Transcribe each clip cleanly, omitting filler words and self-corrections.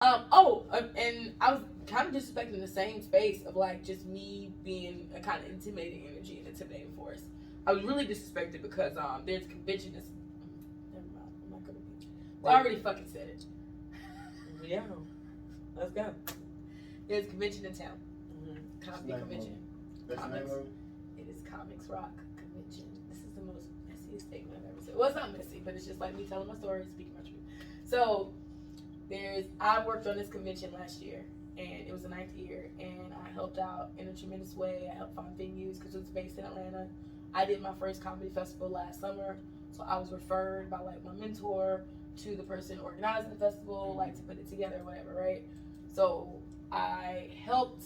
And I was kind of disrespecting the same space of like just me being a kind of intimidating energy and intimidating force. I was really disrespected because there's a convention that's never mind, I'm not gonna be. Well, I already fucking said it. Yeah, let's go. There's a convention in town. Comedy convention. That's the name of it? It is Comics Rock Convention. This is the most messiest statement I've ever said. Well, it's not messy, but it's just like me telling my story, speaking my truth. So I worked on this convention last year, and it was the 9th year, and I helped out in a tremendous way. I helped find venues because it was based in Atlanta. I did my first comedy festival last summer, so I was referred by like my mentor to the person organizing the festival, like to put it together or whatever, right? So I helped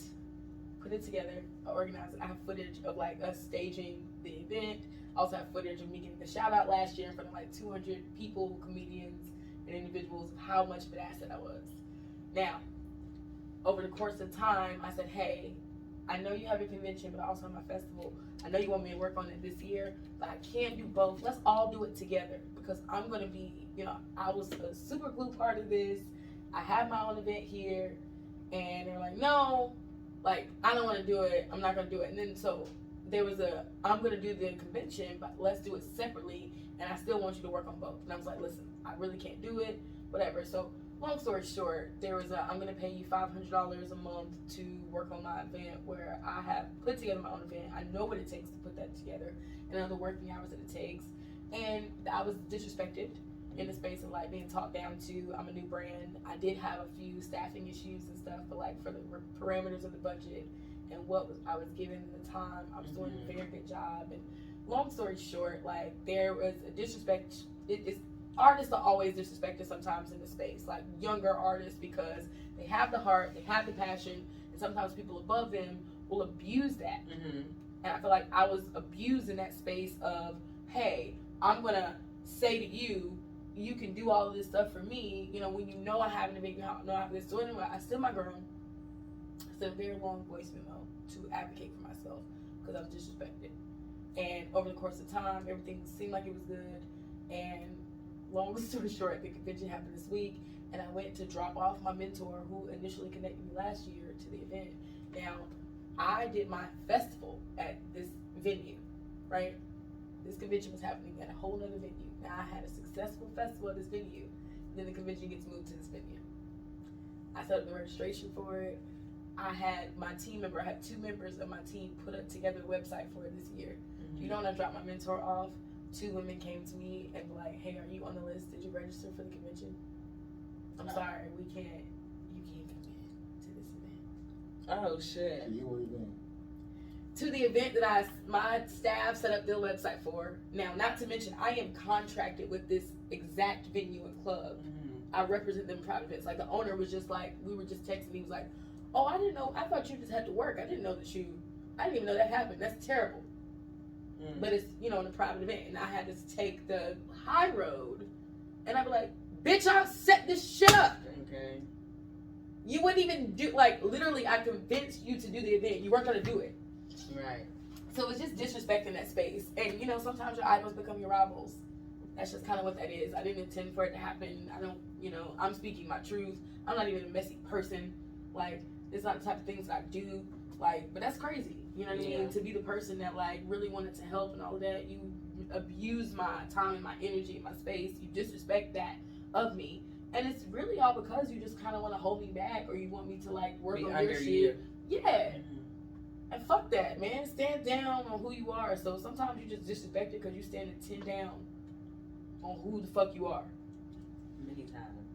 put it together, organize it. I have footage of like us staging the event. I also have footage of me getting the shout out last year in front of like 200 people, comedians, and individuals, how much of an asset I was. Now, over the course of time, I said, hey, I know you have a convention, but I also have my festival. I know you want me to work on it this year, but I can't do both. Let's all do it together because I'm going to be, I was a super glue part of this. I have my own event here. And they're like, no, like, I don't want to do it. I'm not going to do it. And then so there was I'm going to do the convention, but let's do it separately. And I still want you to work on both. And I was like, listen, I really can't do it, whatever. So long story short, there was I'm going to pay you $500 a month to work on my event where I have put together my own event. I know what it takes to put that together and all the working hours that it takes. And I was disrespected in the space of like being talked down to. I'm a new brand. I did have a few staffing issues and stuff, but like for the parameters of the budget and I was given the time, I was doing a very good job. And long story short, like there was a disrespect. Artists are always disrespected sometimes in the space, like younger artists, because they have the heart, they have the passion, and sometimes people above them will abuse that. And I feel like I was abused in that space of, hey, I'm gonna say to you, you can do all of this stuff for me, when you know I have an event, you know I have this. So anyway, I stood my ground. I sent a very long voice memo to advocate for myself because I was disrespected. And over the course of time, everything seemed like it was good. And long story short, the convention happened this week, and I went to drop off my mentor who initially connected me last year to the event. Now, I did my festival at this venue, right? This convention was happening at a whole other venue. Now, I had a successful festival at this venue, then the convention gets moved to this venue. I set up the registration for it. I had my team member, I had 2 members of my team put up together a website for it this year. You know, when I dropped my mentor off, 2 women came to me and were like, hey, are you on the list? Did you register for the convention? I'm sorry, you can't come in to this event. Oh shit. You were even To the event that my staff set up their website for. Now, not to mention, I am contracted with this exact venue and club. I represent them in private events. Like the owner was just like, we were just texting. He was like, oh, I didn't know. I thought you just had to work. I didn't even know that happened. That's terrible. But it's, in a private event. And I had to take the high road. And I'd be like, bitch, I'll set this shit up. Okay. You wouldn't even do, like, literally, I convinced you to do the event. You weren't going to do it. Right. So it's just disrespecting that space. And, sometimes your idols become your rivals. That's just kind of what that is. I didn't intend for it to happen. I don't, I'm speaking my truth. I'm not even a messy person. Like, it's not the type of things I do. Like, but that's crazy. You know what I mean? To be the person that, like, really wanted to help and all of that. You abuse my time and my energy and my space. You disrespect that of me. And it's really all because you just kind of want to hold me back or you want me to, like, work on your shit. Yeah. And fuck that, man. Stand down on who you are. So sometimes you just disrespect it because you stand 10 down on who the fuck you are. Many times.